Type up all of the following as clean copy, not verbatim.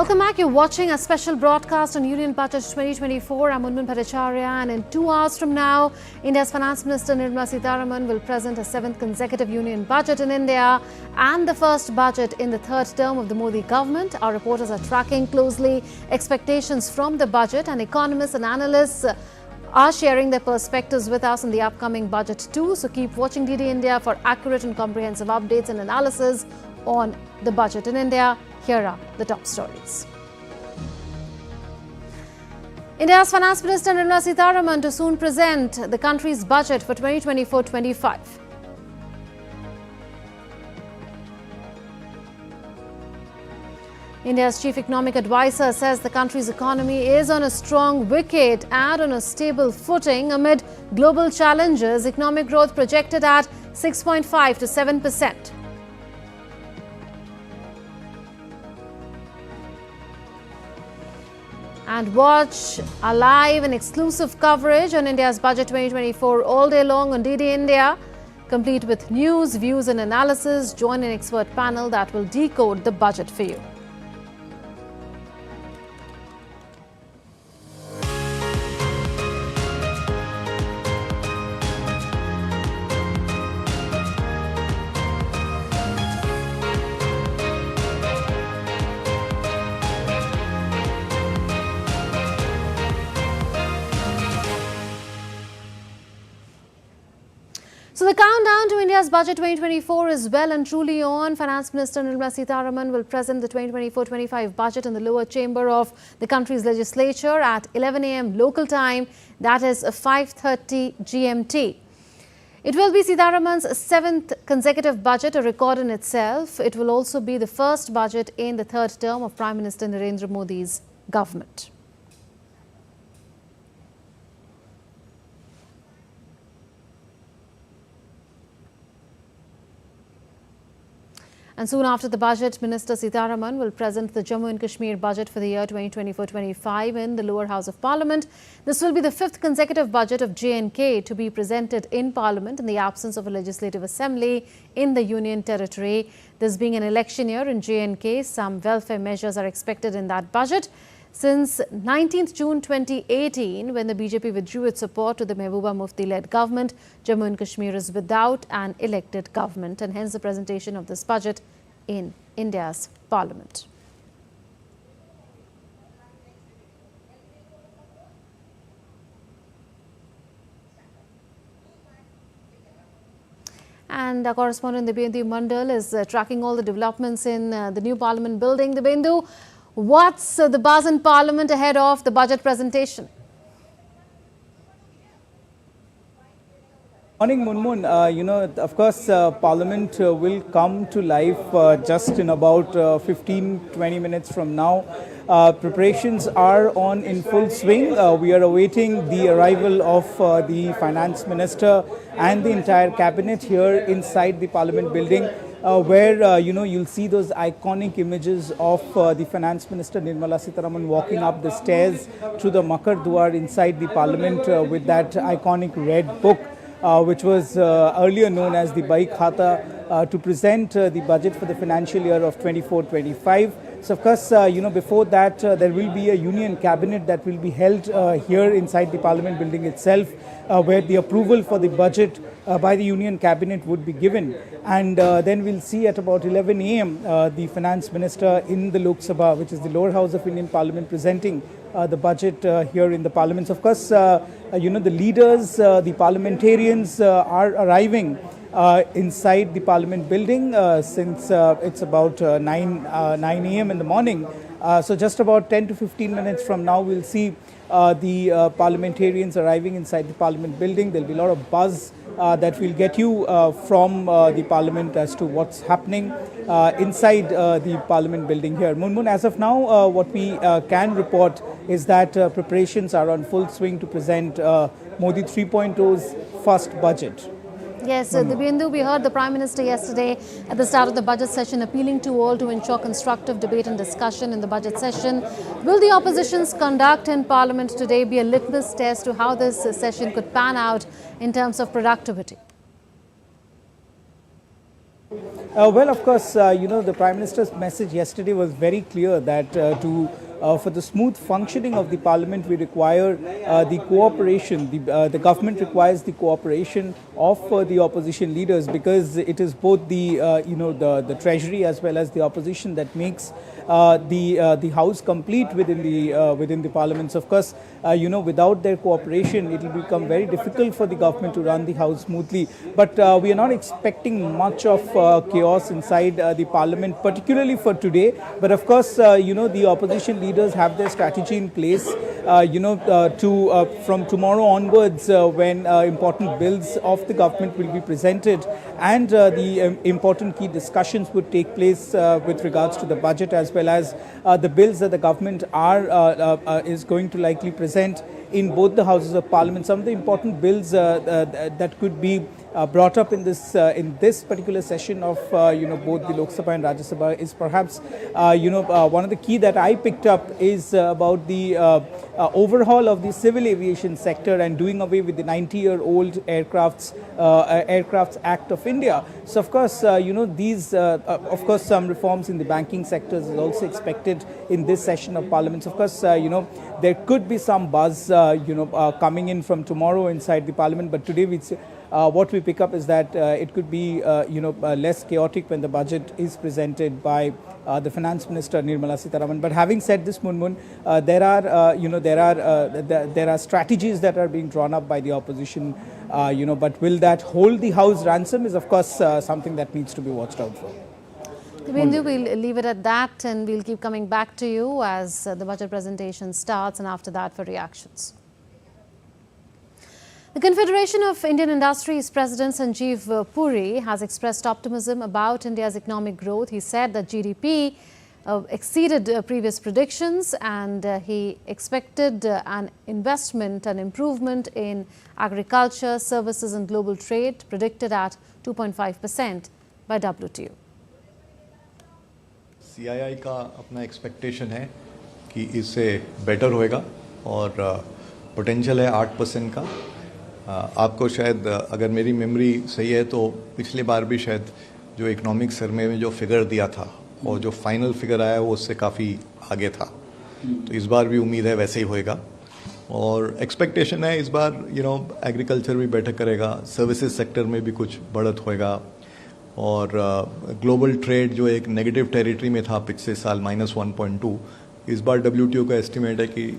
Welcome back. You're watching a special broadcast on Union Budget 2024. I'm Munmun Bhattacharya, and in 2 hours from now, India's Finance Minister Nirmala Sitharaman will present a 7th consecutive Union Budget in India and the first budget in the third term of the Modi government. Our reporters are tracking closely expectations from the budget, and economists and analysts are sharing their perspectives with us on the upcoming budget too. So keep watching DD India for accurate and comprehensive updates and analysis on the budget in India. Here are the top stories. India's Finance Minister Nirmala Sitharaman to soon present the country's budget for 2024-25. India's chief economic advisor says the country's economy is on a strong wicket and on a stable footing amid global challenges. Economic growth projected at 6.5 to 7%. And watch our live and exclusive coverage on India's Budget 2024 all day long on DD India, complete with news, views and analysis. Join an expert panel that will decode the budget for you. So the countdown to India's Budget 2024 is well and truly on. Finance Minister Nirmala Sitharaman will present the 2024-25 budget in the lower chamber of the country's legislature at 11 a.m. local time, that is 5:30 GMT. It will be Sitharaman's 7th consecutive budget, a record in itself. It will also be the first budget in the third term of Prime Minister Narendra Modi's government. And soon after the budget, Minister Sitharaman will present the Jammu and Kashmir budget for the year 2024-25 in the lower house of Parliament. This will be the 5th consecutive budget of J&K to be presented in Parliament in the absence of a legislative assembly in the Union Territory. This being an election year in J&K, some welfare measures are expected in that budget. Since 19th June 2018, when the BJP withdrew its support to the Mehbooba Mufti-led government, Jammu and Kashmir is without an elected government, and hence the presentation of this budget in India's Parliament. And our correspondent Dibendu Mandal is tracking all the developments in the new Parliament building. Dibendu, what's the buzz in Parliament ahead of the budget presentation? Morning, Munmun. Of course, Parliament will come to life just in about 15-20 minutes from now. Preparations are on in full swing. We are awaiting the arrival of the Finance Minister and the entire cabinet here inside the Parliament building. Where you'll see those iconic images of the Finance Minister Nirmala Sitharaman walking up the stairs to the Makar Dwar inside the Parliament with that iconic red book, which was earlier known as the Bai Khata, to present the budget for the financial year of 24-25. So of course, before that, there will be a union cabinet that will be held here inside the Parliament building itself, where the approval for the budget by the union cabinet would be given. And then we'll see at about 11 a.m. The finance minister in the Lok Sabha, which is the lower house of Indian Parliament, presenting the budget here in the Parliament. So of course, the leaders, the parliamentarians are arriving inside the Parliament building since it's about 9 a.m. in the morning. So just about 10 to 15 minutes from now, we'll see the parliamentarians arriving inside the Parliament building. There'll be a lot of buzz that we'll get you from the Parliament as to what's happening inside the Parliament building here. Munmun, as of now, what we can report is that preparations are on full swing to present Modi 3.0's first budget. Yes, Dibendu, we heard the Prime Minister yesterday at the start of the budget session appealing to all to ensure constructive debate and discussion in the budget session. Will the opposition's conduct in Parliament today be a litmus test to how this session could pan out in terms of productivity? Well, of course, the Prime Minister's message yesterday was very clear that for the smooth functioning of the Parliament, we require the cooperation. The government requires the cooperation of the opposition leaders, because it is both the Treasury as well as the opposition that makes the House complete within the Parliaments. Of course, without their cooperation, it will become very difficult for the government to run the House smoothly. But we are not expecting much of chaos inside the Parliament, particularly for today. But of course, the opposition leaders have their strategy in place, from tomorrow onwards, when important bills of the government will be presented, and the important key discussions would take place with regards to the budget, as well as the bills that the government is going to likely present in both the houses of Parliament. Some of the important bills that could be brought up in this particular session of both the Lok Sabha and Rajya Sabha is perhaps one of the key that I picked up is about the overhaul of the civil aviation sector and doing away with the 90-year-old Aircrafts Act of India. So of course, some reforms in the banking sectors is also expected in this session of Parliament. Of course, there could be some buzz coming in from tomorrow inside the Parliament, but today what we pick up is that it could be less chaotic when the budget is presented by the Finance Minister Nirmala Sitharaman. But having said this, Munmun, there are strategies that are being drawn up by the opposition. But will that hold the House ransom is of course something that needs to be watched out for. Bindu, we'll leave it at that, and we'll keep coming back to you as the budget presentation starts, and after that for reactions. The Confederation of Indian Industries President Sanjeev Puri has expressed optimism about India's economic growth. He said that GDP exceeded previous predictions, and he expected an investment and improvement in agriculture, services and global trade, predicted at 2.5% by WTO. CII का अपना expectation है कि इससे better होएगा और potential है 8% का। आपको शायद अगर मेरी मेमोरी सही है तो पिछली बार भी शायद जो इकोनॉमिक सर्वे में जो फिगर दिया था और जो फाइनल फिगर आया वो उससे काफ़ी आगे था, तो इस बार भी उम्मीद है वैसे ही होएगा। और एक्सपेक्टेशन है इस बार एग्रीकल्चर भी बेटर करेगा, सर्विसेज सेक्टर में भी कुछ बढ़त होएगा, और ग्लोबल ट्रेड जो एक नेगेटिव टेरिटरी में था पिछले साल -1.2, इस बार WTO का एस्टिमेट है कि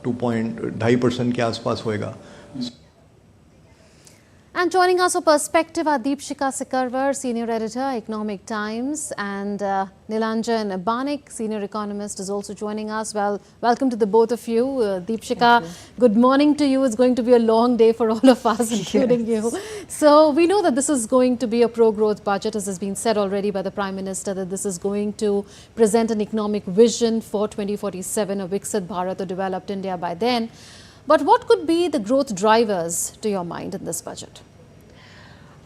2.2% के आसपास होएगा। And joining us for perspective are Deepshika Sikarwar, Senior Editor, Economic Times, and Nilanjan Banik, Senior Economist, is also joining us. Well, welcome to the both of you. Deepshika, good morning to you. It's going to be a long day for all of us, including you. So we know that this is going to be a pro-growth budget, as has been said already by the Prime Minister, that this is going to present an economic vision for 2047, a Viksit Bharat, a developed India by then. But what could be the growth drivers to your mind in this budget?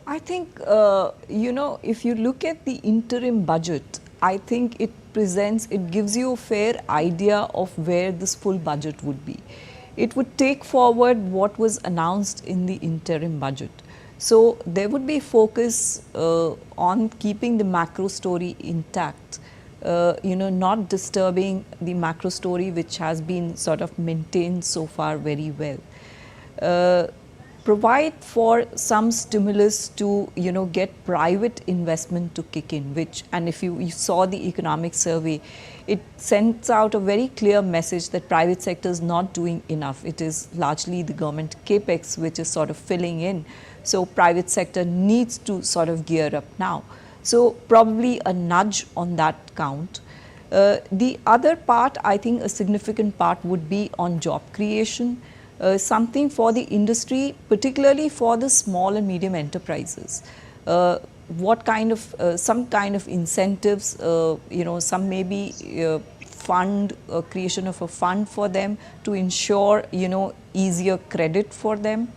I think, if you look at the interim budget, I think it gives you a fair idea of where this full budget would be. It would take forward what was announced in the interim budget. So there would be focus on keeping the macro story intact. Not disturbing the macro story, which has been sort of maintained so far very well. Provide for some stimulus to, get private investment to kick in, and if you saw the economic survey, it sends out a very clear message that private sector is not doing enough. It is largely the government capex which is sort of filling in. So private sector needs to sort of gear up now. So probably a nudge on that count. The other part, I think a significant part would be on job creation, something for the industry, particularly for the small and medium enterprises. What kind of, some kind of incentives, some maybe creation of a fund for them to ensure, easier credit for them.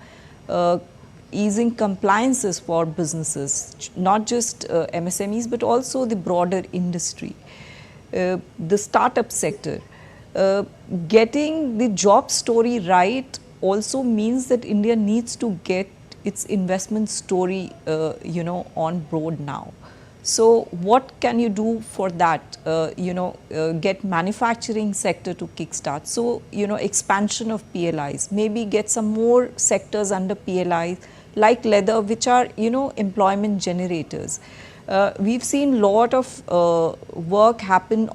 Easing compliances for businesses, not just MSMEs, but also the broader industry. The startup sector. Getting the job story right also means that India needs to get its investment story, on board now. So what can you do for that? Get manufacturing sector to kickstart. So, expansion of PLIs, maybe get some more sectors under PLIs like leather, which are, employment generators. We've seen lot of work happen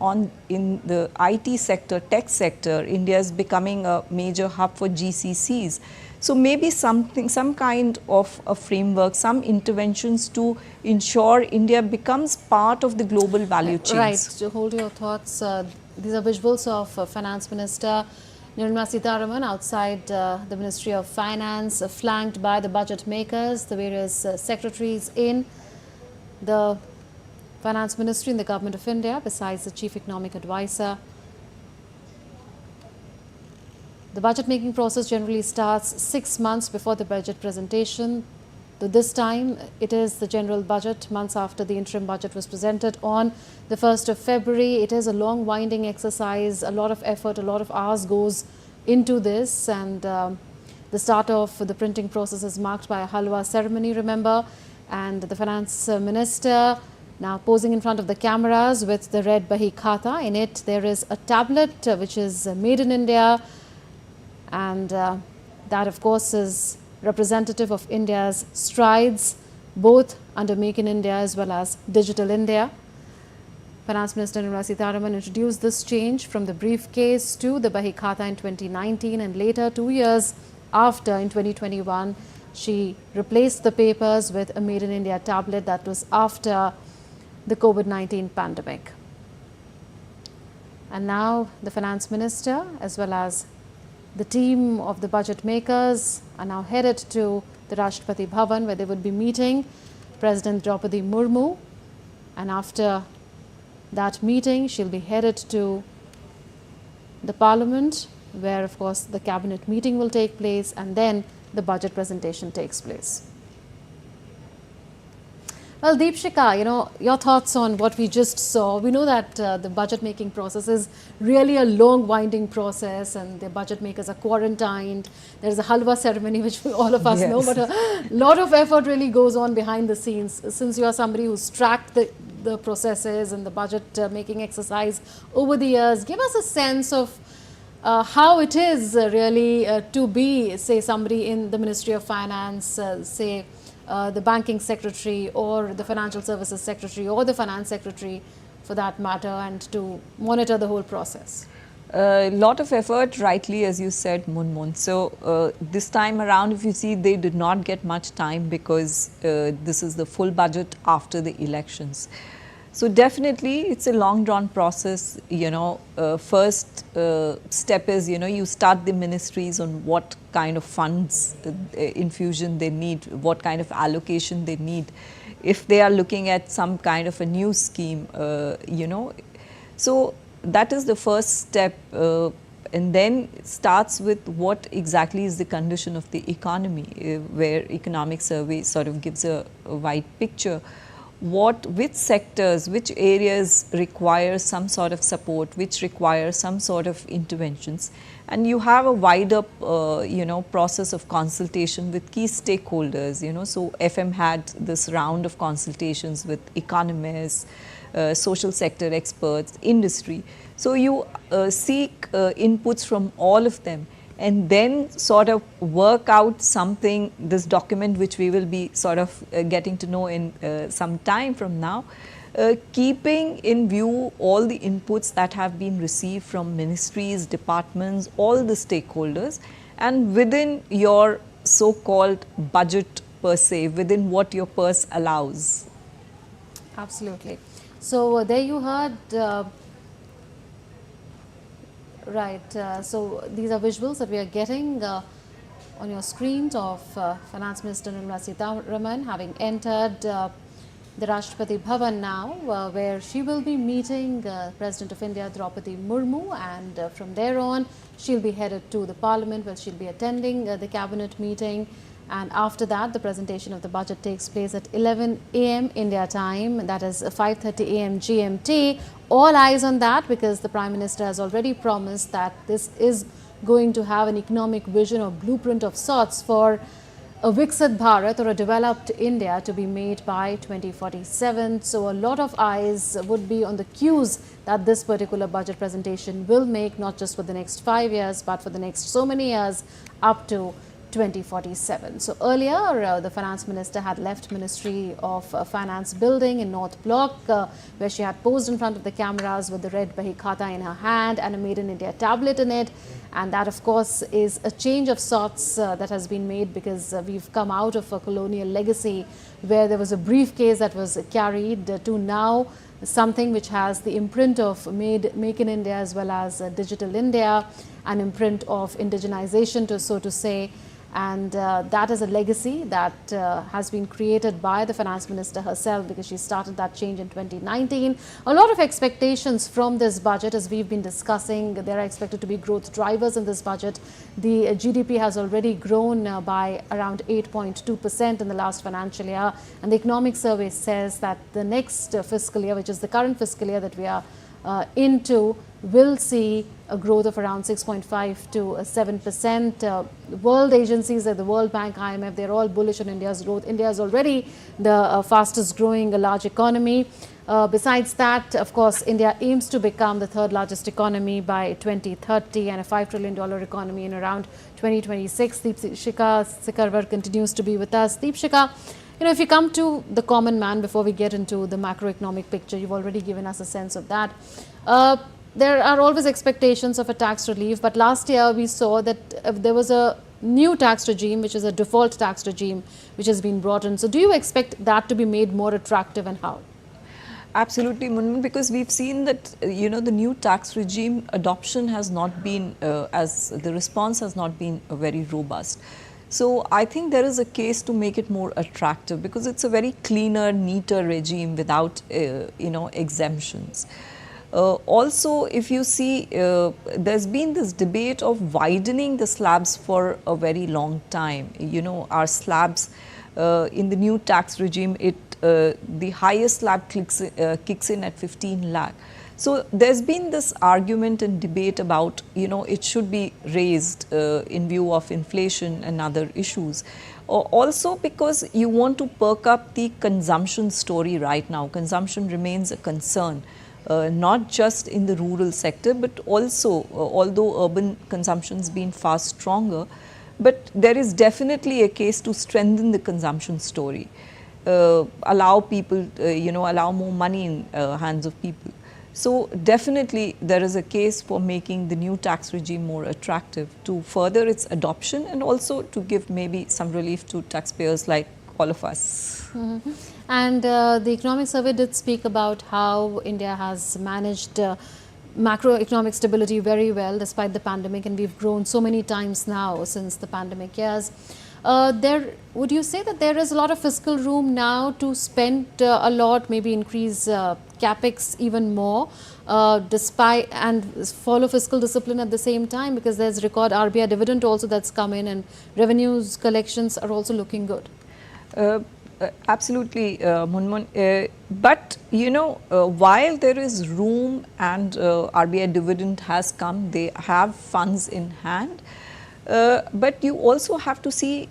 in the IT sector, tech sector. India is becoming a major hub for GCCs. So maybe some kind of a framework, some interventions to ensure India becomes part of the global value chains. Right. So hold your thoughts. These are visuals of Finance Minister Nirmala Sitharaman outside the Ministry of Finance, flanked by the budget makers, the various secretaries in the Finance Ministry in the Government of India, besides the Chief Economic Advisor. The budget making process generally starts 6 months before the budget presentation. This time it is the general budget, months after the interim budget was presented on the 1st of February. It is a long winding exercise, a lot of effort, a lot of hours goes into this, and the start of the printing process is marked by a halwa ceremony, remember, and the Finance Minister now posing in front of the cameras with the red Bahi Khata. In it there is a tablet which is made in India, and that of course is representative of India's strides both under Make in India as well as Digital India. Finance Minister Nirmala Sitharaman introduced this change from the briefcase to the Bahi Khata in 2019, and later 2 years after, in 2021, she replaced the papers with a Made in India tablet. That was after the COVID-19 pandemic. And now the Finance Minister as well as the team of the budget makers are now headed to the Rashtrapati Bhavan, where they would be meeting President Draupadi Murmu, and after that meeting she'll be headed to the Parliament, where of course the cabinet meeting will take place, and then the budget presentation takes place. Well, Deepshika, your thoughts on what we just saw. We know that the budget making process is really a long winding process, and the budget makers are quarantined. There's a halwa ceremony, which all of us know, but a lot of effort really goes on behind the scenes. Since you are somebody who's tracked the processes and the budget making exercise over the years, give us a sense of how it is really to be, say, somebody in the Ministry of Finance, say, the banking secretary or the financial services secretary or the finance secretary for that matter, and to monitor the whole process. A lot of effort, rightly as you said, Munmun. So this time around, if you see, they did not get much time because this is the full budget after the elections. So definitely it's a long drawn process. First step is, you start the ministries on what kind of funds infusion they need, what kind of allocation they need. If they are looking at some kind of a new scheme, so that is the first step, and then it starts with what exactly is the condition of the economy, where economic survey sort of gives a wide picture. Which sectors, which areas require some sort of support, which require some sort of interventions, and you have a wider, process of consultation with key stakeholders. So FM had this round of consultations with economists, social sector experts, industry. So you seek inputs from all of them, and then sort of work out something, this document which we will be sort of getting to know in some time from now, keeping in view all the inputs that have been received from ministries, departments, all the stakeholders, and within your so-called budget per se, within what your purse allows. Absolutely. So there you heard. Right. So these are visuals that we are getting on your screens of Finance Minister Nirmala Sitharaman having entered the Rashtrapati Bhavan now, where she will be meeting President of India Draupadi Murmu, and from there on she'll be headed to the Parliament, where she'll be attending the cabinet meeting. And after that, the presentation of the budget takes place at 11 a.m. India time, that is 5:30 a.m. GMT. All eyes on that, because the Prime Minister has already promised that this is going to have an economic vision or blueprint of sorts for a Viksit Bharat or a developed India to be made by 2047. So a lot of eyes would be on the cues that this particular budget presentation will make, not just for the next 5 years, but for the next so many years up to 2047. So earlier, the finance minister had left Ministry of Finance building in North Block, where she had posed in front of the cameras with the red Bahi Khata in her hand and a Made in India tablet in it. And that, of course, is a change of sorts that has been made, because we've come out of a colonial legacy where there was a briefcase that was carried to now something which has the imprint of Make in India as well as Digital India, an imprint of indigenization, so to say. And that is a legacy that has been created by the finance minister herself, because she started that change in 2019. A lot of expectations from this budget, as we've been discussing. There are expected to be growth drivers in this budget. The GDP has already grown by around 8.2% in the last financial year. And the economic survey says that the next fiscal year, which is the current fiscal year that we are into, will see a growth of around 6.5 to 7%. World agencies like the World Bank, IMF, they're all bullish on India's growth. India is already the fastest growing large economy. Besides that, of course, India aims to become the third largest economy by 2030 and a $5 trillion economy in around 2026. Deepshika Sikarwar continues to be with us. Deepshika, if you come to the common man before we get into the macroeconomic picture, you've already given us a sense of that. There are always expectations of a tax relief, but last year we saw that there was a new tax regime, which is a default tax regime, which has been brought in. So do you expect that to be made more attractive, and how? Absolutely, Munman, because we've seen that, the new tax regime adoption has not been, the response has not been very robust. So I think there is a case to make it more attractive, because it's a very cleaner, neater regime without, exemptions. Also, if you see, there's been this debate of widening the slabs for a very long time. Our slabs in the new tax regime, the highest slab kicks in at 15 lakh. So there's been this argument and debate about, it should be raised in view of inflation and other issues. Also because you want to perk up the consumption story right now. Consumption remains a concern. Not just in the rural sector, but also, although urban consumption has been far stronger, but there is definitely a case to strengthen the consumption story, allow people, allow more money in hands of people. So definitely there is a case for making the new tax regime more attractive to further its adoption, and also to give maybe some relief to taxpayers like all of us. Mm-hmm. And the economic survey did speak about how India has managed macroeconomic stability very well despite the pandemic, and we've grown so many times now since the pandemic years. Would you say that there is a lot of fiscal room now to spend a lot, maybe increase capex even more, despite and follow fiscal discipline at the same time, because there's record RBI dividend also that's come in, and revenues collections are also looking good? Absolutely, Munman. But while there is room and RBI dividend has come, they have funds in hand. But you also have to see,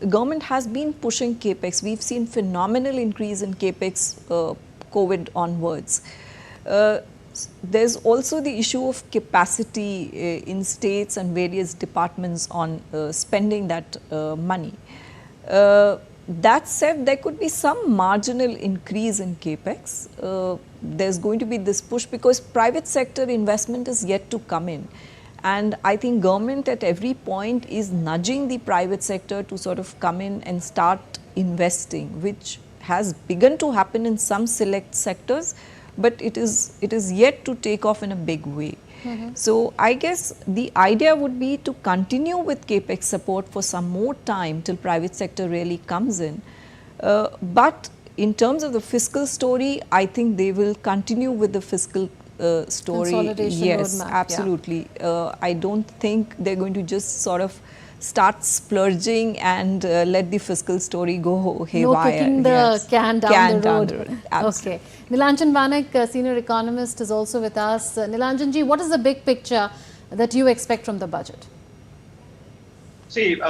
government has been pushing capex. We've seen phenomenal increase in capex COVID onwards. There's also the issue of capacity in states and various departments on spending that money. That said, there could be some marginal increase in capex. There's going to be this push because private sector investment is yet to come in. And I think government at every point is nudging the private sector to sort of come in and start investing, which has begun to happen in some select sectors, but it is yet to take off in a big way. Mm-hmm. So I guess the idea would be to continue with capex support for some more time till private sector really comes in. But in terms of the fiscal story, I think they will continue with the fiscal story. Consolidation yes, roadmap, absolutely. Yeah. I don't think they're going to just sort of start splurging and let the fiscal story go haywire. No kicking the can down the road. Absolutely. Okay. Nilanjan Banik, senior economist, is also with us. Nilanjan ji, what is the big picture that you expect from the budget? See,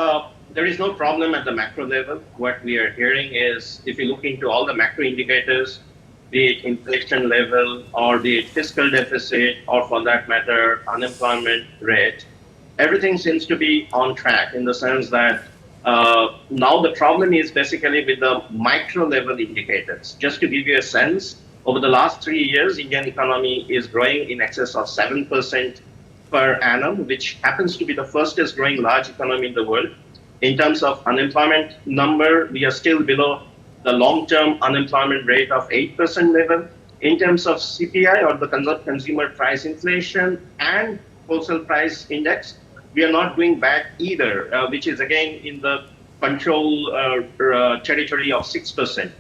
there is no problem at the macro level. What we are hearing is, if you look into all the macro indicators, be it inflation level or be it fiscal deficit or for that matter, unemployment rate, everything seems to be on track in the sense that now the problem is basically with the micro level indicators. Just to give you a sense, over the last 3 years, Indian economy is growing in excess of 7% per annum, which happens to be the fastest growing large economy in the world. In terms of unemployment number, we are still below the long-term unemployment rate of 8% level. In terms of CPI or the consumer price inflation and wholesale price index, we are not doing bad either, which is again in the control territory of 6%.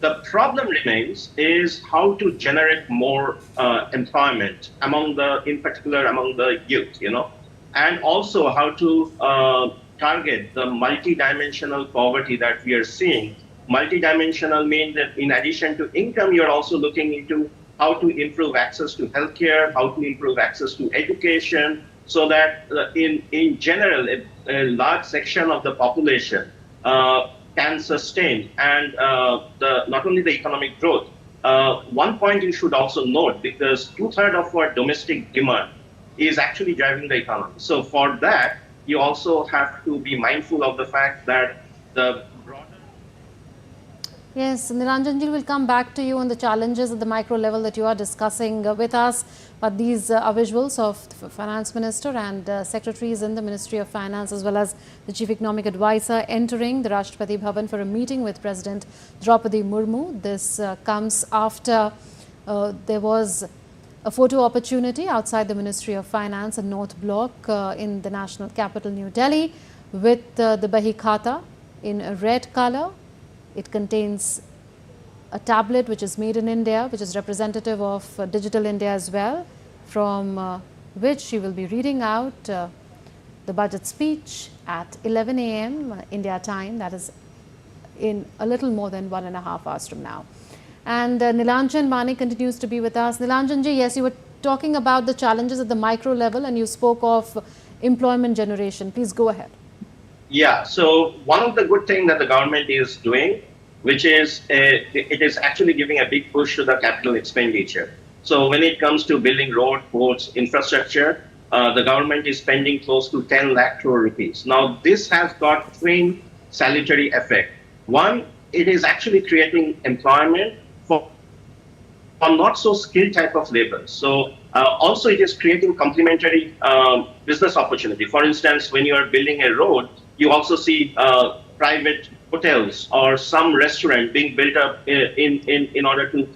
The problem remains is how to generate more employment in particular among the youth, and also how to target the multidimensional poverty that we are seeing. Multidimensional means that in addition to income, you're also looking into how to improve access to healthcare, how to improve access to education, so that in general, a large section of the population can sustain and not only the economic growth. One point you should also note, because 2/3 of our domestic demand is actually driving the economy. So for that, you also have to be mindful of the fact that the broader... Yes, Nilanjanji, will come back to you on the challenges at the micro level that you are discussing with us. But these are visuals of the Finance Minister and secretaries in the Ministry of Finance, as well as the Chief Economic Advisor, entering the Rashtrapati Bhavan for a meeting with President Draupadi Murmu. This comes after there was a photo opportunity outside the Ministry of Finance and North Block in the national capital, New Delhi, with the Bahi Khata in a red color. It contains a tablet which is made in India, which is representative of Digital India as well, from which she will be reading out the budget speech at 11 a.m. India time, that is in a little more than 1.5 hours from now. And Nilanjan Mani continues to be with us. Nilanjanji, yes, you were talking about the challenges at the micro level and you spoke of employment generation. Please go ahead. Yeah, so one of the good things that the government is doing, which is it is actually giving a big push to the capital expenditure. So when it comes to building road, ports, infrastructure, the government is spending close to 10 lakh crore rupees. Now, this has got twin salutary effect. One, it is actually creating employment for not so skilled type of labor. So also it is creating complementary business opportunity. For instance, when you are building a road, you also see private hotels or some restaurant being built up in order to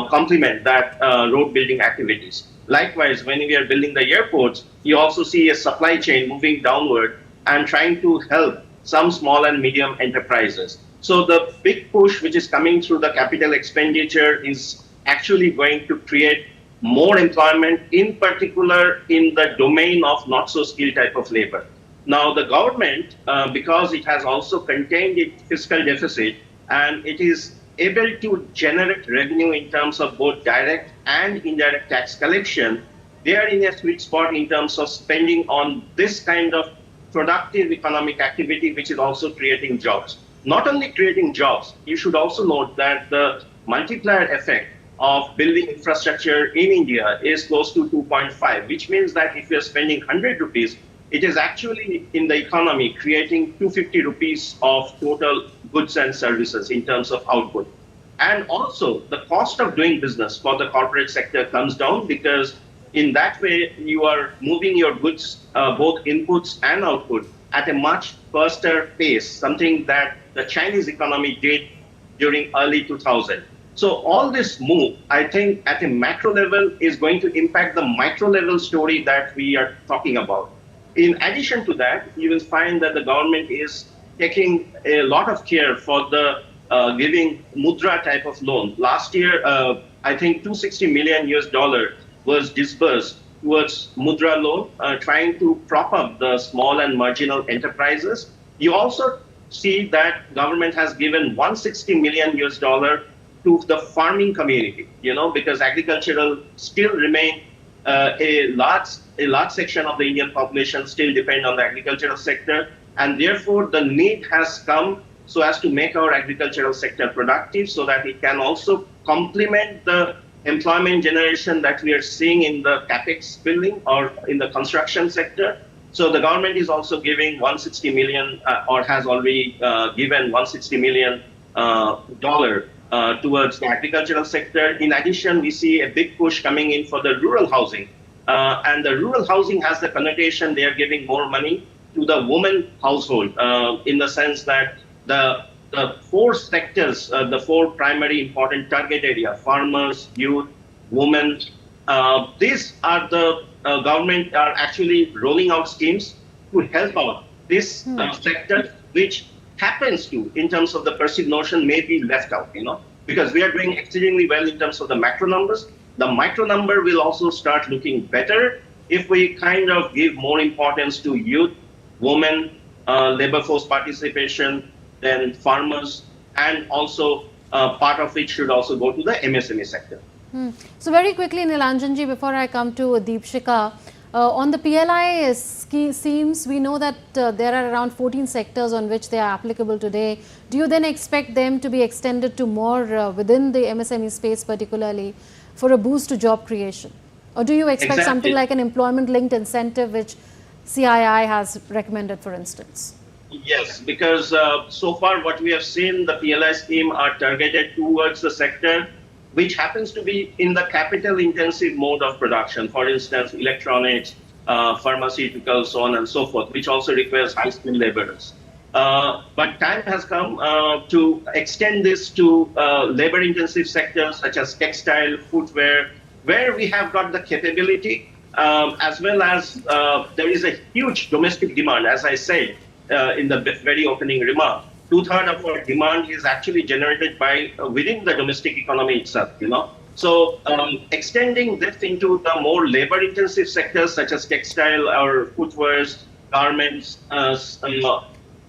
complement that road building activities. Likewise, when we are building the airports, you also see a supply chain moving downward and trying to help some small and medium enterprises. So the big push which is coming through the capital expenditure is actually going to create more employment, in particular in the domain of not so skilled type of labor. Now the government, because it has also contained its fiscal deficit and it is able to generate revenue in terms of both direct and indirect tax collection, they are in a sweet spot in terms of spending on this kind of productive economic activity, which is also creating jobs. Not only creating jobs, you should also note that the multiplier effect of building infrastructure in India is close to 2.5, which means that if you're spending 100 rupees, it is actually in the economy creating 250 rupees of total goods and services in terms of output. And also the cost of doing business for the corporate sector comes down, because in that way you are moving your goods, both inputs and output, at a much faster pace, something that the Chinese economy did during early 2000. So all this move, I think at a macro level is going to impact the micro level story that we are talking about. In addition to that, you will find that the government is taking a lot of care for the giving mudra type of loan. Last year, I think $260 million was disbursed towards mudra loan, trying to prop up the small and marginal enterprises. You also see that government has given $160 million to the farming community, because agricultural still remain a large section of the Indian population still depend on the agricultural sector. and therefore the need has come so as to make our agricultural sector productive so that it can also complement the employment generation that we are seeing in the capex building or in the construction sector. So the government is also giving 160 million or has already given 160 million dollar towards the agricultural sector. In addition, we see a big push coming in for the rural housing. And the rural housing has the connotation they are giving more money to the woman household in the sense that the four sectors, the four primary important target area, farmers, youth, women, these are the government are actually rolling out schemes to help out this sector, which happens to, in terms of the perceived notion, may be left out, because we are doing exceedingly well in terms of the macro numbers. The micro number will also start looking better if we kind of give more importance to youth, women, labor force participation, then farmers, and also part of it should also go to the MSME sector. So very quickly, Nilanjanji, before I come to Deepshika, on the PLI schemes, we know that there are around 14 sectors on which they are applicable today. Do you then expect them to be extended to more within the MSME space particularly for a boost to job creation? Or do you expect something like an employment-linked incentive which CII has recommended, for instance? Yes, because so far what we have seen, the PLI scheme are targeted towards the sector which happens to be in the capital-intensive mode of production. For instance, electronics, pharmaceuticals, so on and so forth, which also requires high-skilled laborers. But time has come to extend this to labor-intensive sectors such as textile, footwear, where we have got the capability, as well as there is a huge domestic demand, as I said in the very opening remark. 2/3 of our demand is actually generated by within the domestic economy itself, So extending this into the more labor-intensive sectors such as textile or footwears, garments,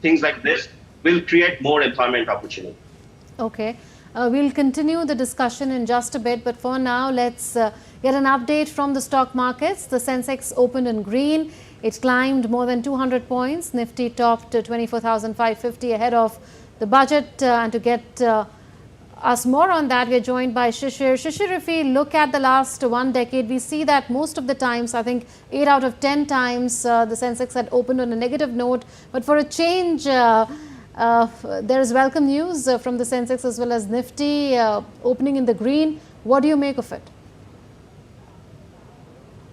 things like this will create more employment opportunity. Okay. We'll continue the discussion in just a bit, but for now, let's get an update from the stock markets. The Sensex opened in green. It climbed more than 200 points. Nifty topped 24,550 ahead of the budget. And to get us more on that, we're joined by Shishir. Shishir, if we look at the last 1 decade, we see that most of the times, I think 8 out of 10 times, the Sensex had opened on a negative note. But for a change, there is welcome news from the Sensex as well as Nifty opening in the green. What do you make of it?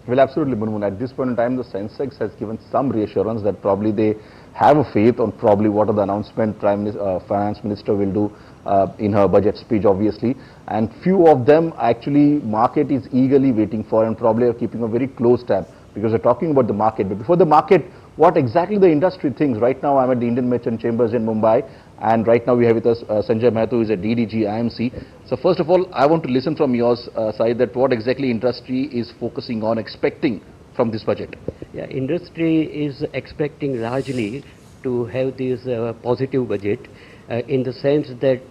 Well, absolutely, Munmun. At this point in time, the Sensex has given some reassurance that probably they have a faith on probably what are the announcement Finance Minister will do in her budget speech, obviously. And few of them actually market is eagerly waiting for and probably are keeping a very close tab because they're talking about the market. But before the market, what exactly the industry thinks. Right now, I'm at the Indian Merchant Chambers in Mumbai, and right now we have with us Sanjay Mehta, who is at DDG IMC. So first of all, I want to listen from your side that what exactly industry is focusing on, expecting from this budget. Yeah, industry is expecting largely to have this positive budget in the sense that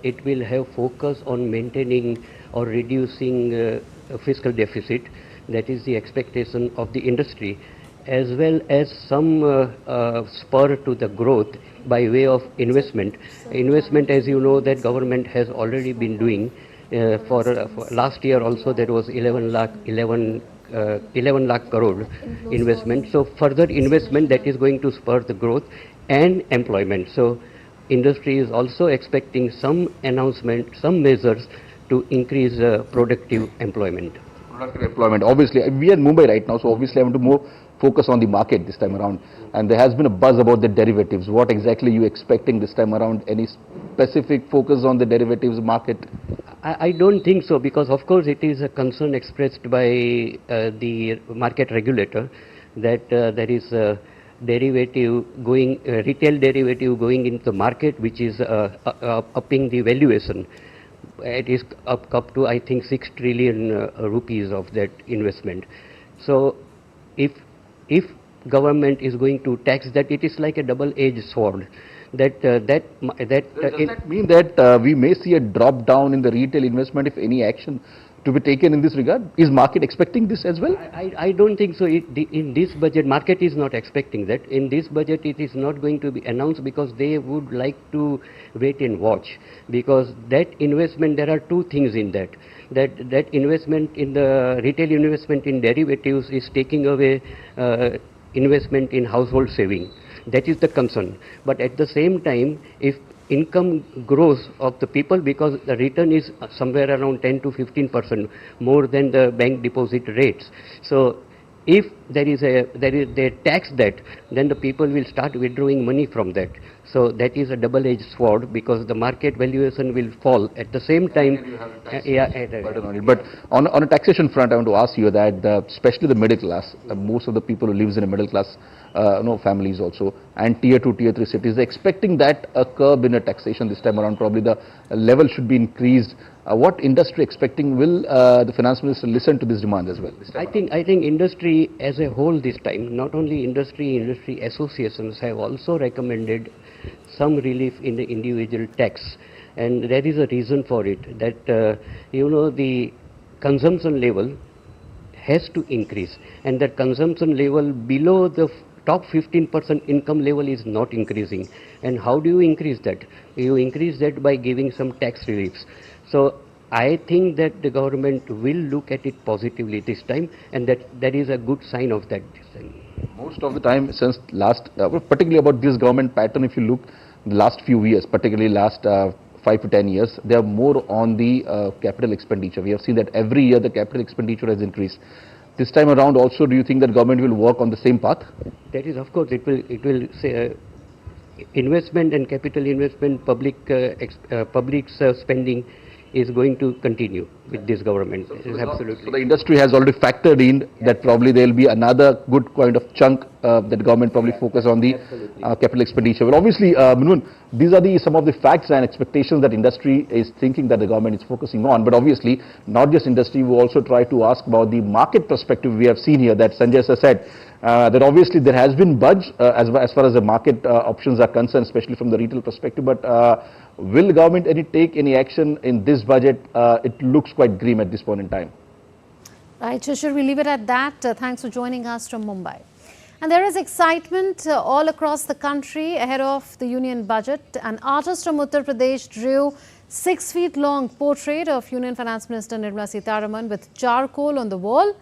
it will have focus on maintaining or reducing fiscal deficit. That is the expectation of the industry, as well as some spur to the growth by way of investment. Investment, as you know, that government has already been doing for last year also there was 11 lakh crore investment. So further investment that is going to spur the growth and employment. So industry is also expecting some announcement, some measures to increase productive employment. Productive employment. Obviously, we are in Mumbai right now, so obviously I want to more focus on the market this time around. And there has been a buzz about the derivatives. What exactly are you expecting this time around? Any specific focus on the derivatives market? I don't think so, because of course it is a concern expressed by the market regulator that there is a derivative going, retail derivative going into the market, which is upping the valuation. It is up to I think 6 trillion rupees of that investment. So if government is going to tax that, it is like a double-edged sword. Does that mean that we may see a drop down in the retail investment if any action to be taken in this regard? Is market expecting this as well? I don't think so. In this budget, market is not expecting that. In this budget, it is not going to be announced because they would like to wait and watch. Because that investment, there are two things in that. That investment in the retail investment in derivatives is taking away investment in household saving. That is the concern. But at the same time, if income grows of the people, because the return is somewhere around 10 to 15% more than the bank deposit rates. So if they tax that, then the people will start withdrawing money from that. So that is a double-edged sword, because the market valuation will fall at the same time. But on a taxation front, I want to ask you that especially the middle class, most of the people who lives in a middle class families also, and tier 2, tier 3 cities, they're expecting that a curb in a taxation this time around, probably the level should be increased. What industry expecting? Will the finance minister listen to this demand as well? I think industry as a whole this time, not only industry associations have also recommended some relief in the individual tax, and there is a reason for it, that the consumption level has to increase, and that consumption level below the top 15% income level is not increasing. And how do you increase that? You increase that by giving some tax reliefs. So I think that the government will look at it positively this time, and that is a good sign of that this time. Most of the time since last, particularly about this government pattern, if you look the last few years, particularly last 5 to 10 years, they are more on the capital expenditure. We have seen that every year the capital expenditure has increased. This time around also, do you think that government will work on the same path? That is, of course, it will say investment and capital investment, public spending is going to continue with this government. Absolutely. So the industry has already factored in that probably there will be another good kind of chunk that government probably focus on the capital expenditure. Well, obviously, Munun, these are some of the facts and expectations that industry is thinking that the government is focusing on. But obviously, not just industry, we also try to ask about the market perspective. We have seen here that Sanjay sir said that obviously there has been budge as far as the market options are concerned, especially from the retail perspective. But will the government take any action in this budget? It looks quite grim at this point in time. Right, Shishir, we leave it at that. Thanks for joining us from Mumbai. And there is excitement all across the country ahead of the union budget. An artist from Uttar Pradesh drew 6 feet long portrait of Union Finance Minister Nirmala Sitharaman with charcoal on the wall.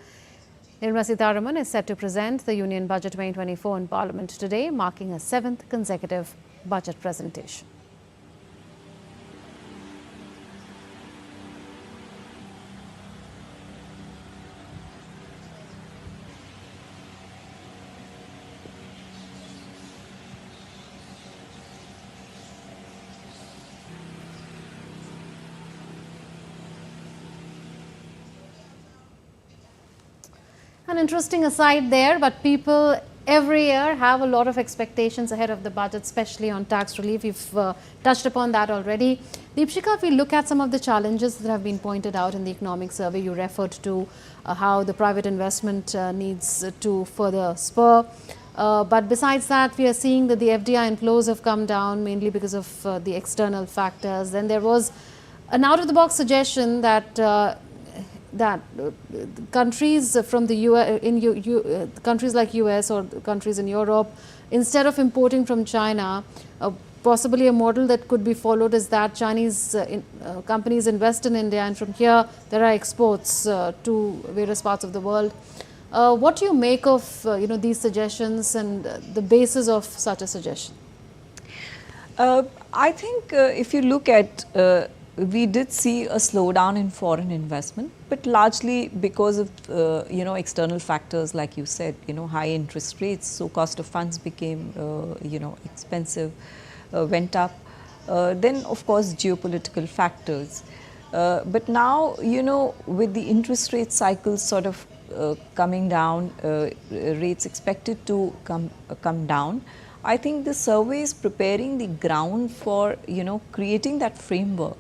Nirmala Sitharaman is set to present the Union Budget 2024 in Parliament today, marking a 7th consecutive budget presentation. An interesting aside there, but people every year have a lot of expectations ahead of the budget, especially on tax relief. We've touched upon that already. Deepshika, if we look at some of the challenges that have been pointed out in the economic survey, you referred to how the private investment needs to further spur. But besides that, we are seeing that the FDI inflows have come down mainly because of the external factors. Then there was an out-of-the-box suggestion that countries from the countries like US or countries in Europe, instead of importing from China, possibly a model that could be followed is that Chinese companies invest in India, and from here there are exports to various parts of the world. What do you make of these suggestions and the basis of such a suggestion? I think if you look at we did see a slowdown in foreign investment, but largely because of external factors, like you said, high interest rates, so cost of funds became expensive, went up. Then of course geopolitical factors. But now with the interest rate cycles sort of coming down, rates expected to come down, I think the survey is preparing the ground for creating that framework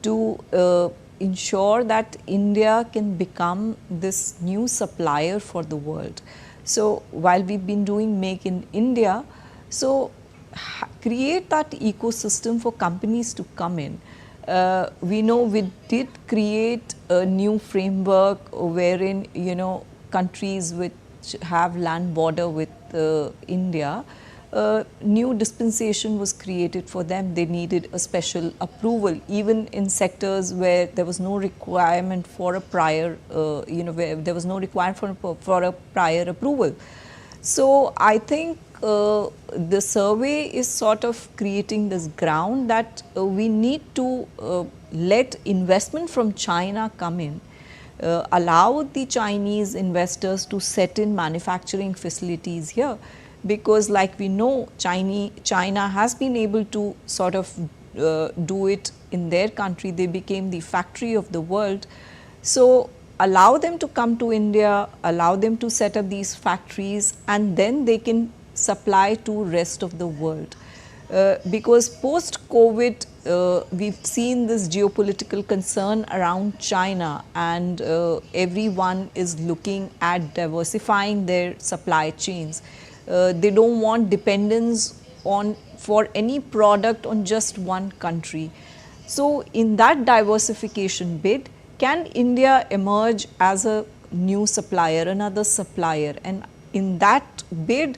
to ensure that India can become this new supplier for the world. So while we've been doing Make in India, so create that ecosystem for companies to come in. We know we did create a new framework wherein, you know, countries which have land border with India, new dispensation was created for them. They needed a special approval, even in sectors where there was no requirement for a prior, where there was no requirement for a prior approval. So I think the survey is sort of creating this ground that we need to let investment from China come in, allow the Chinese investors to set in manufacturing facilities here, because like we know, China has been able to sort of do it in their country. They became the factory of the world. So allow them to come to India, allow them to set up these factories, and then they can supply to rest of the world. Because post-COVID, we've seen this geopolitical concern around China, and everyone is looking at diversifying their supply chains. They don't want dependence for any product on just one country. So in that diversification bid, can India emerge as a new supplier, another supplier? And in that bid,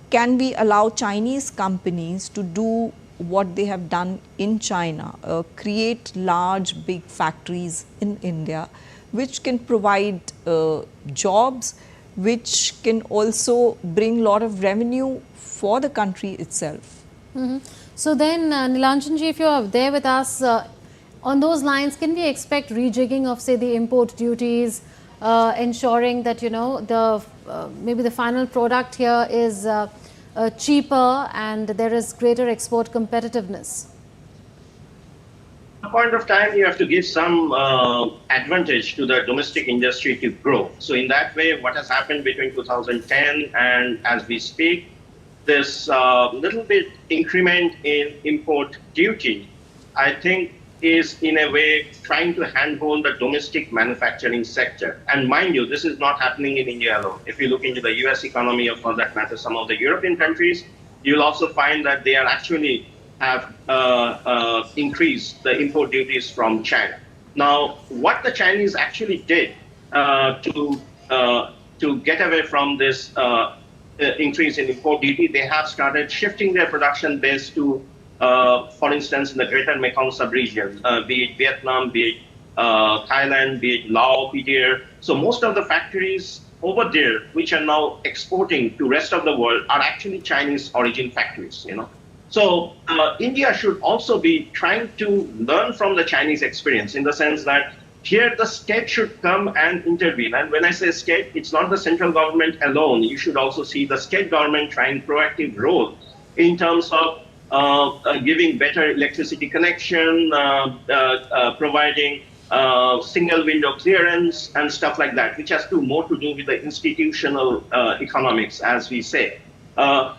can we allow Chinese companies to do what they have done in China, create large, big factories in India, which can provide jobs, which can also bring a lot of revenue for the country itself. So then, Nilanjanji, if you are there with us, on those lines, can we expect rejigging of, say, the import duties, ensuring that, you know, the maybe the final product here is cheaper and there is greater export competitiveness? At a point of time, you have to give some advantage to the domestic industry to grow. So in that way, what has happened between 2010 and as we speak, this little bit increment in import duty, I think, is in a way trying to handhold the domestic manufacturing sector. And mind you, this is not happening in India alone. If you look into the US economy, or for that matter, some of the European countries, you'll also find that they are actually have increased the import duties from China. Now, what the Chinese actually did to get away from this increase in import duty, they have started shifting their production base to for instance, in the greater Mekong sub-region, be it Vietnam, be it Thailand, be it Laos, PTR. So most of the factories over there, which are now exporting to rest of the world, are actually Chinese origin factories, you know. So India should also be trying to learn from the Chinese experience, in the sense that here the state should come and intervene. And when I say state, it's not the central government alone. You should also see the state government trying proactive role in terms of giving better electricity connection, providing single window clearance and stuff like that, which has more to do with the institutional economics, as we say.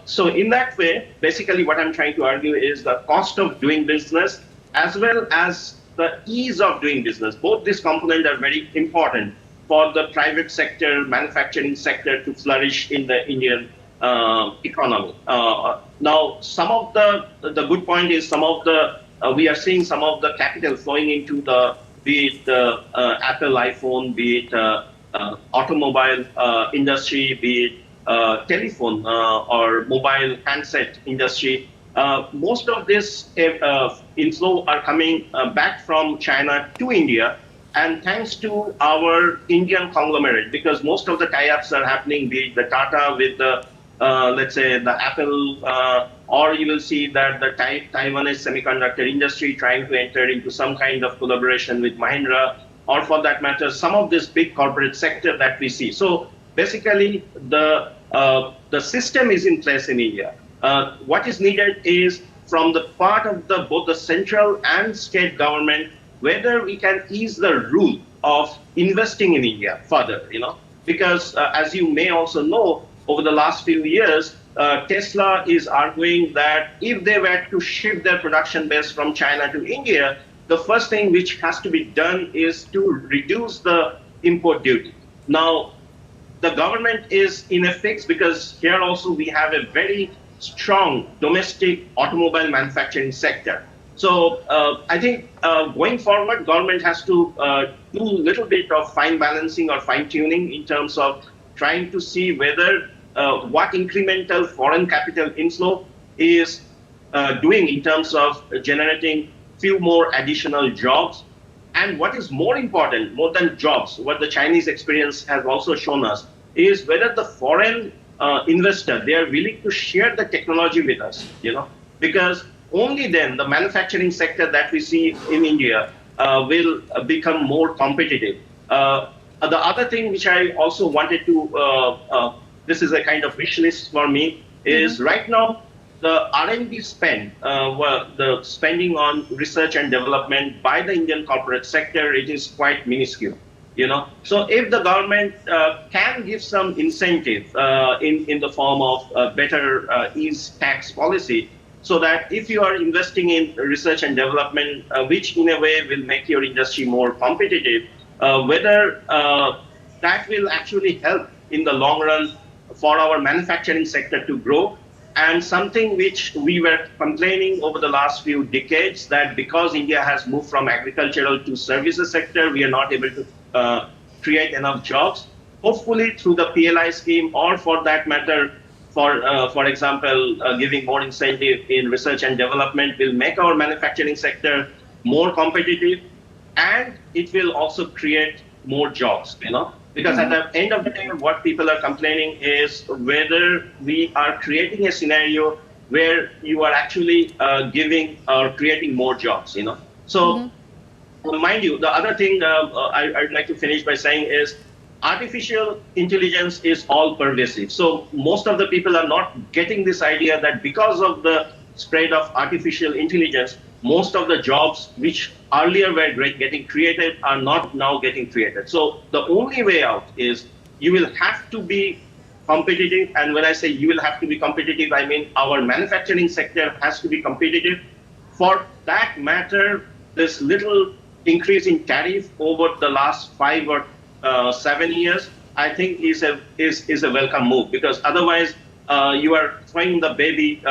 So in that way, basically what I'm trying to argue is the cost of doing business as well as the ease of doing business. Both these components are very important for the private sector, manufacturing sector to flourish in the Indian economy. Now, some of the good point is we are seeing some of the capital flowing into be it Apple iPhone, be it automobile industry, be it telephone or mobile handset industry. Most of this inflow are coming back from China to India, and thanks to our Indian conglomerate, because most of the tie-ups are happening, be it the Tata with the let's say the Apple, or you will see that the Taiwanese semiconductor industry trying to enter into some kind of collaboration with Mahindra, or for that matter, some of this big corporate sector that we see. So basically, the system is in place in India. What is needed is from the part of both the central and state government, whether we can ease the rule of investing in India further, you know, because as you may also know, over the last few years, Tesla is arguing that if they were to shift their production base from China to India, the first thing which has to be done is to reduce the import duty. Now, the government is in a fix, because here also we have a very strong domestic automobile manufacturing sector. So I think going forward, government has to do a little bit of fine balancing or fine tuning in terms of trying to see whether what incremental foreign capital inflow is doing in terms of generating few more additional jobs. And what is more important, more than jobs, what the Chinese experience has also shown us, is whether the foreign investor, they are willing to share the technology with us, because only then the manufacturing sector that we see in India will become more competitive. The other thing which I also wanted to, this is a kind of wish list for me, is right now the R&D spend, the spending on research and development by the Indian corporate sector, it is quite minuscule. So if the government can give some incentive in the form of better ease tax policy, so that if you are investing in research and development, which in a way will make your industry more competitive, whether that will actually help in the long run for our manufacturing sector to grow. And something which we were complaining over the last few decades, that because India has moved from agricultural to services sector, we are not able to create enough jobs. Hopefully through the PLI scheme, or for that matter, for example, giving more incentive in research and development, will make our manufacturing sector more competitive, and it will also create more jobs, Because at the end of the day, what people are complaining is whether we are creating a scenario where you are actually giving or creating more jobs, So, mind you, the other thing I'd like to finish by saying is artificial intelligence is all pervasive. So most of the people are not getting this idea that because of the spread of artificial intelligence, most of the jobs which earlier were getting created are not now getting created. So the only way out is you will have to be competitive. And when I say you will have to be competitive, I mean our manufacturing sector has to be competitive. For that matter, this little increase in tariff over the last 5 or 7 years, I think is a welcome move, because otherwise you are throwing the baby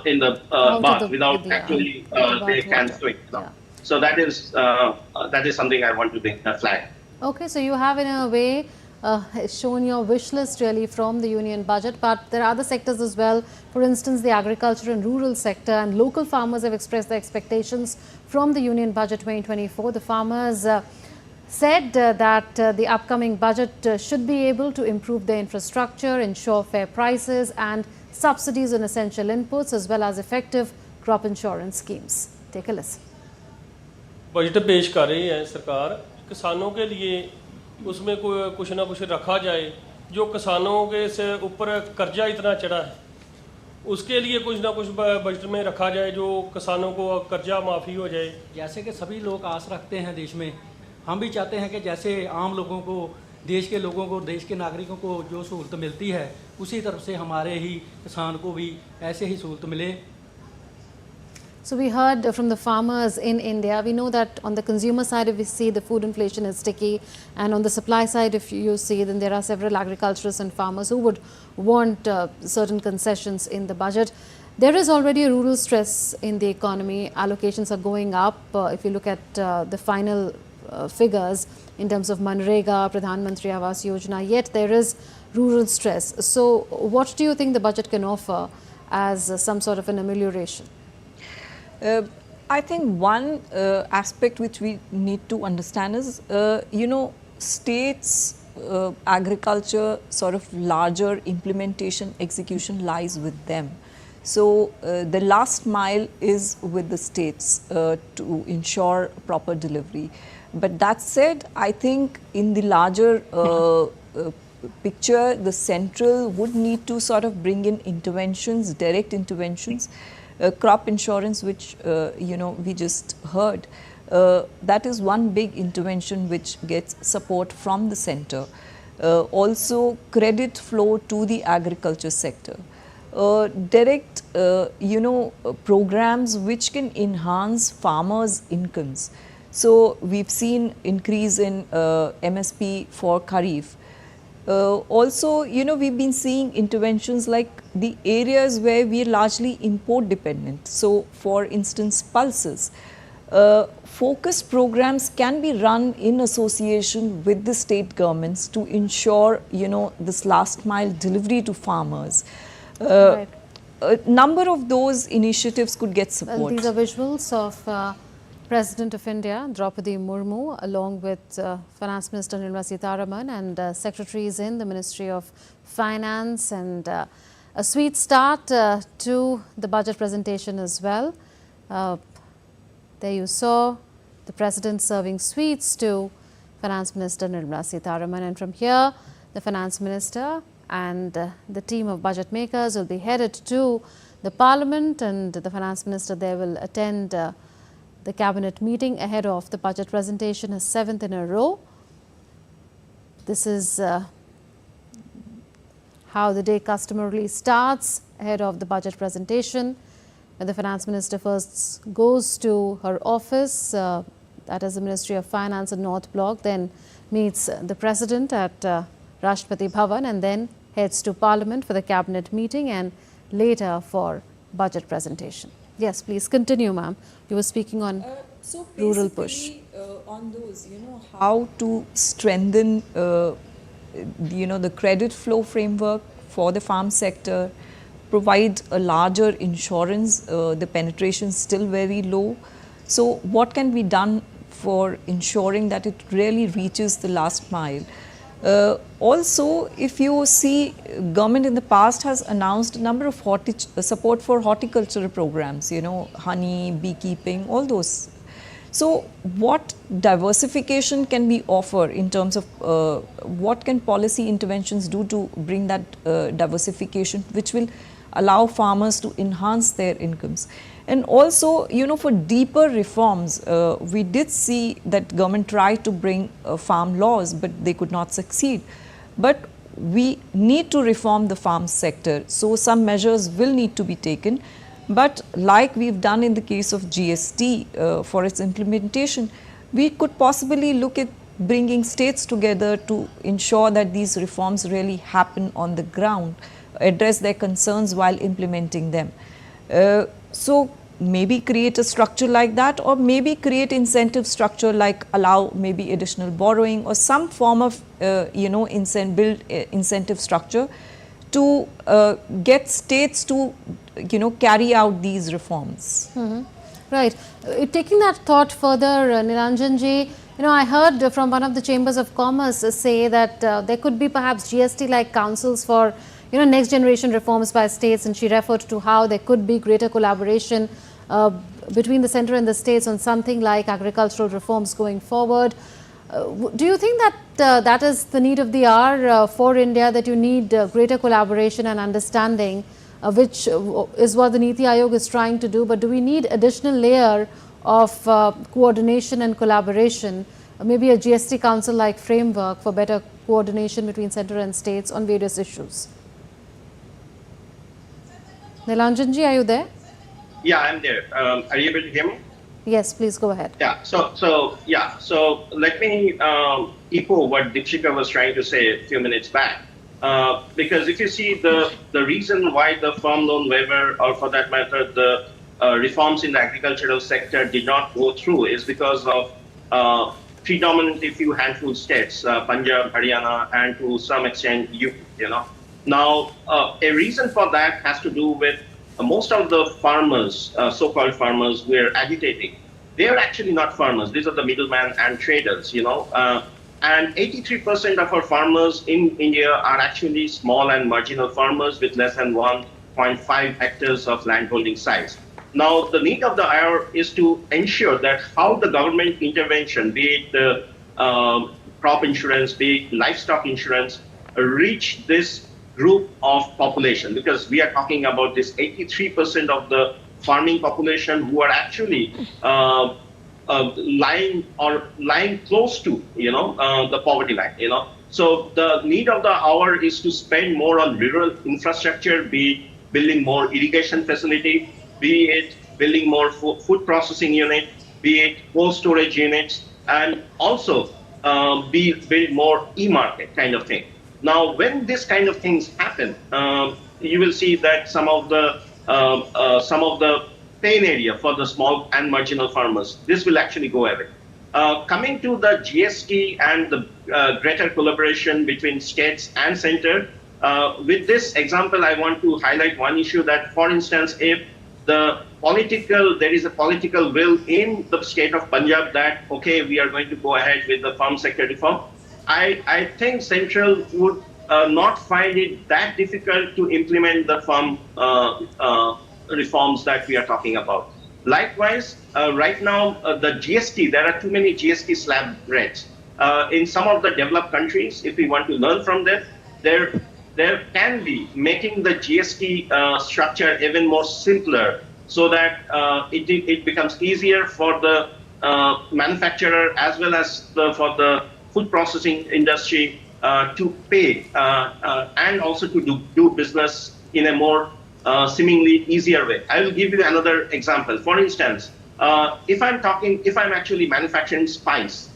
in the bath without actually they can swim. Yeah. So that is something I want to flag. Okay, so you have in a way shown your wish list really from the union budget, but there are other sectors as well. For instance, the agriculture and rural sector, and local farmers have expressed their expectations from the union budget 2024. The farmers said that the upcoming budget should be able to improve their infrastructure, ensure fair prices and subsidies on essential inputs, as well as effective crop insurance schemes. Take a listen. Budget पेश कर रही है सरकार, किसानों के लिए उसमें कुछ ना कुछ रखा जाए। जो किसानों के से ऊपर कर्जा इतना चढ़ा है, उसके लिए कुछ ना कुछ बजट में रखा जाए, जो किसानों को कर्जा माफ़ी हो जाए। जैसे कि सभी लोग आस रखते हैं देश में, हम भी चाहते हैं कि जैसे आम लोगों को, देश के लोगों को, देश के नागरिकों को जो सहूलत मिलती है, उसी तरफ से हमारे ही किसान को भी ऐसे ही सहूलत मिले। So we heard from the farmers in India. We know that on the consumer side, if we see the food inflation is sticky, and on the supply side, if you see, then there are several agriculturists and farmers who would want certain concessions in the budget. There is already a rural stress in the economy. Allocations are going up. If you look at the final figures in terms of Manrega, Pradhan Mantri Awas Yojana, yet there is rural stress. So what do you think the budget can offer as some sort of an amelioration? I think one aspect which we need to understand is, states, agriculture, sort of larger implementation, execution lies with them. So the last mile is with the states to ensure proper delivery. But that said, I think in the larger picture, the central would need to sort of bring in interventions, direct interventions. Crop insurance, which we just heard, that is one big intervention which gets support from the center. Also credit flow to the agriculture sector. Direct programs which can enhance farmers' incomes. So we've seen increase in MSP for Kharif. Also, we've been seeing interventions like the areas where we are largely import dependent. So, for instance, pulses. Focus programs can be run in association with the state governments to ensure, this last mile delivery to farmers. Right. A number of those initiatives could get support. Well, these are visuals of President of India, Draupadi Murmu, along with Finance Minister Nirmala Sitharaman and secretaries in the Ministry of Finance, and a sweet start to the budget presentation as well. There you saw the President serving sweets to Finance Minister Nirmala Sitharaman, and from here the Finance Minister and the team of budget makers will be headed to the Parliament, and the Finance Minister there will attend the cabinet meeting ahead of the budget presentation, his 7th in a row. This is how the day customarily starts ahead of the budget presentation, when the Finance Minister first goes to her office, that is the Ministry of Finance and North Block, then meets the President at Rashtrapati Bhavan, and then heads to Parliament for the cabinet meeting and later for budget presentation. Yes, please continue, ma'am. You were speaking on rural push. On those, how to strengthen, the credit flow framework for the farm sector, provide a larger insurance, the penetration is still very low. So what can be done for ensuring that it really reaches the last mile? Also, if you see, government in the past has announced a number of support for horticultural programs, honey, beekeeping, all those. So what diversification can we offer in terms of what can policy interventions do to bring that diversification, which will allow farmers to enhance their incomes? And also, for deeper reforms, we did see that government tried to bring farm laws, but they could not succeed. But we need to reform the farm sector, so some measures will need to be taken. But like we've done in the case of GST for its implementation, we could possibly look at bringing states together to ensure that these reforms really happen on the ground, address their concerns while implementing them. So maybe create a structure like that, or maybe create incentive structure like allow maybe additional borrowing or some form of build incentive structure to get states to carry out these reforms. Right. Taking that thought further, Nilanjan ji, I heard from one of the chambers of commerce say that there could be perhaps GST-like councils for next generation reforms by states, and she referred to how there could be greater collaboration between the centre and the states on something like agricultural reforms going forward. Do you think that that is the need of the hour for India, that you need greater collaboration and understanding, which is what the Niti Aayog is trying to do, but do we need additional layer of coordination and collaboration, maybe a GST council-like framework for better coordination between centre and states on various issues? Nilanjan ji, are you there? Yeah, I'm there. Are you able to hear me? Yes, please go ahead. Yeah. So let me echo what Deepshika was trying to say a few minutes back. Because if you see the reason why the farm loan waiver, or for that matter, the reforms in the agricultural sector did not go through, is because of predominantly few handful states, Punjab, Haryana, and to some extent UP. Now, a reason for that has to do with most of the farmers, so-called farmers, who are agitating. They are actually not farmers. These are the middlemen and traders, and 83% of our farmers in India are actually small and marginal farmers with less than 1.5 hectares of landholding size. Now, the need of the hour is to ensure that how the government intervention, be it the crop insurance, be it livestock insurance, reach this group of population, because we are talking about this 83% of the farming population who are actually lying close to the poverty line. So the need of the hour is to spend more on rural infrastructure, be it building more irrigation facility, be it building more food processing unit, be it cold storage units, and also build more e-market kind of thing. Now, when this kind of things happen, you will see that some of the pain area for the small and marginal farmers, this will actually go away. Coming to the GST and the greater collaboration between states and center, with this example, I want to highlight one issue that, for instance, if there is a political will in the state of Punjab that, okay, we are going to go ahead with the farm sector reform, I think Central would not find it that difficult to implement the farm reforms that we are talking about. Likewise, right now, the GST, there are too many GST slab rates. In some of the developed countries, if we want to learn from them, there can be making the GST structure even more simpler so that it becomes easier for the manufacturer as well as for the food processing industry to pay and also to do business in a more seemingly easier way. I will give you another example. For instance, if I'm actually manufacturing spice,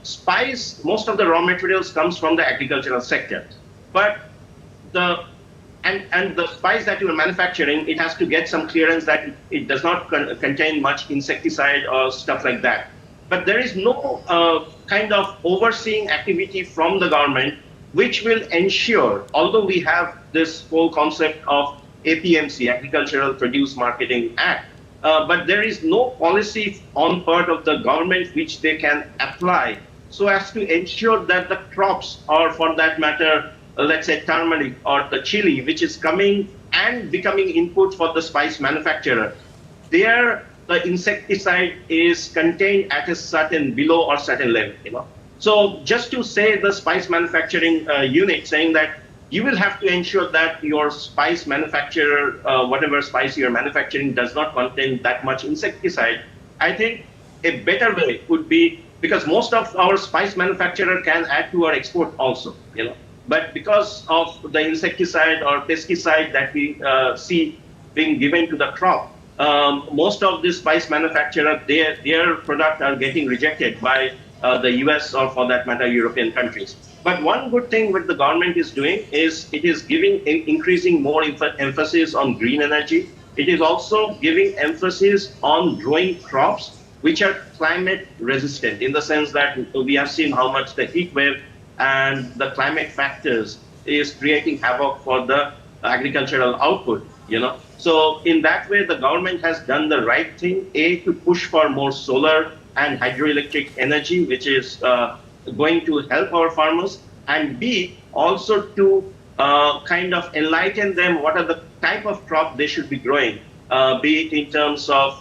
spice, most of the raw materials comes from the agricultural sector. But the spice that you are manufacturing, it has to get some clearance that it does not contain much insecticide or stuff like that. But there is no kind of overseeing activity from the government which will ensure, although we have this whole concept of APMC, Agricultural Produce Marketing Act, but there is no policy on part of the government which they can apply so as to ensure that the crops, or for that matter, let's say turmeric or the chili, which is coming and becoming input for the spice manufacturer, there the insecticide is contained at a certain below or certain level. So just to say the spice manufacturing unit saying that you will have to ensure that your spice manufacturer, whatever spice you're manufacturing, does not contain that much insecticide, I think a better way would be, because most of our spice manufacturer can add to our export also, But because of the insecticide or pesticide that we see being given to the crop, most of the spice manufacturer, their product are getting rejected by the US or for that matter European countries. But one good thing what the government is doing is it is increasing more emphasis on green energy. It is also giving emphasis on growing crops which are climate resistant, in the sense that we have seen how much the heat wave and the climate factors is creating havoc for the agricultural output, So in that way, the government has done the right thing, A, to push for more solar and hydroelectric energy, which is going to help our farmers, and B, also to kind of enlighten them what are the type of crop they should be growing, be it in terms of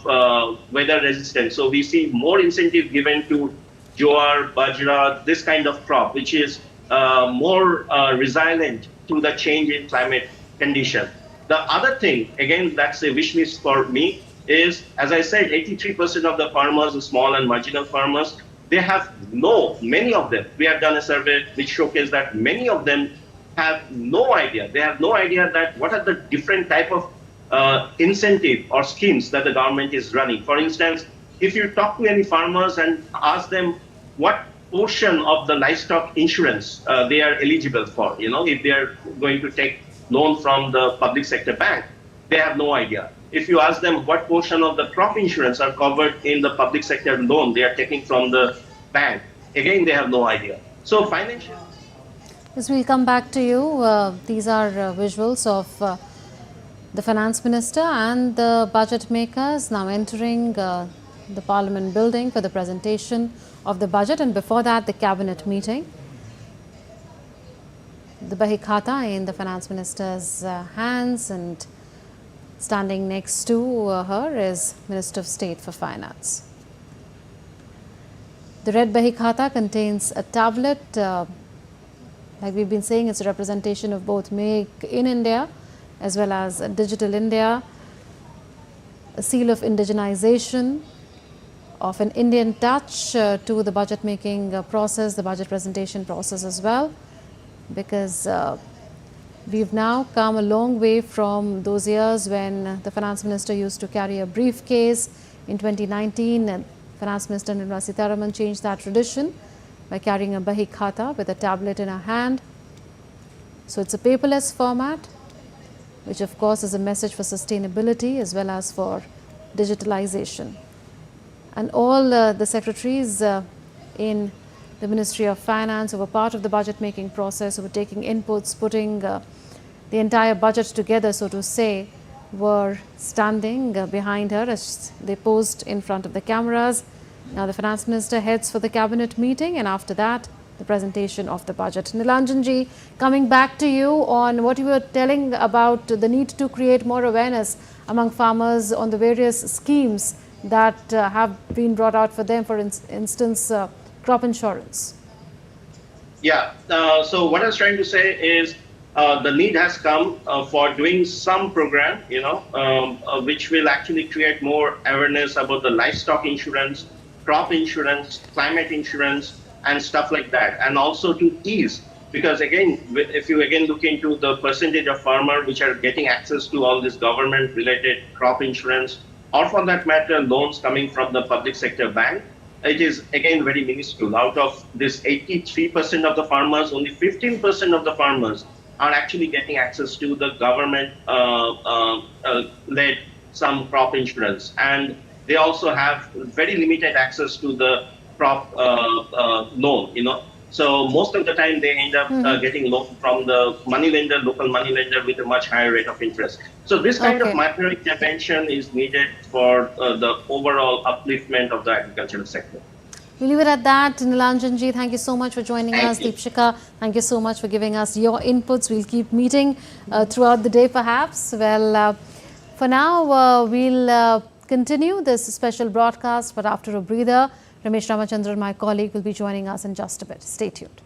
weather resistance. So we see more incentive given to jowar, bajra, this kind of crop, which is more resilient to the change in climate condition. The other thing, again, that's a wish list for me, is, as I said, 83% of the farmers, the small and marginal farmers, many of them, we have done a survey which showcased that many of them have no idea. They have no idea that what are the different type of incentive or schemes that the government is running. For instance, if you talk to any farmers and ask them what portion of the livestock insurance they are eligible for, if they are going to take loan from the public sector bank, they have no idea. If you ask them what portion of the crop insurance are covered in the public sector loan they are taking from the bank, again, they have no idea. So financial... Yes, we'll come back to you. These are visuals of the finance minister and the budget makers now entering the Parliament building for the presentation of the budget, and before that the cabinet meeting. The Bahi Khata in the finance minister's hands, and standing next to her is Minister of State for Finance. The red Bahi Khata contains a tablet. Like we've been saying, it's a representation of both Make in India as well as Digital India, a seal of indigenization, of an Indian touch to the budget making process, the budget presentation process as well, because we've now come a long way from those years when the finance minister used to carry a briefcase. In 2019, and Finance Minister Nirmala Sitharaman changed that tradition by carrying a Bahi Khata with a tablet in her hand. So it's a paperless format, which of course is a message for sustainability as well as for digitalization. And all the secretaries in the Ministry of Finance who were part of the budget making process, who were taking inputs, putting the entire budget together, so to say, were standing behind her as they posed in front of the cameras. Now the Finance Minister heads for the cabinet meeting, and after that the presentation of the budget. Nilanjan ji, coming back to you on what you were telling about the need to create more awareness among farmers on the various schemes that have been brought out for them, for instance, crop insurance. Yeah, so what I was trying to say is the need has come for doing some program, which will actually create more awareness about the livestock insurance, crop insurance, climate insurance, and stuff like that. And also to ease, because again, if you again look into the percentage of farmers which are getting access to all this government related crop insurance, or for that matter, loans coming from the public sector bank, it is again very minuscule. Out of this 83% of the farmers, only 15% of the farmers are actually getting access to the government led some crop insurance. And they also have very limited access to the crop loan, So most of the time they end up getting loan from the money lender, local money lender, with a much higher rate of interest. So this kind of macro intervention is needed for the overall upliftment of the agricultural sector. We'll leave it at that. Nilanjan ji, thank you so much for joining us. Deepshika, thank you so much for giving us your inputs. We'll keep meeting throughout the day perhaps. Well, for now, we'll continue this special broadcast, but after a breather, Ramesh Ramachandran, my colleague, will be joining us in just a bit. Stay tuned.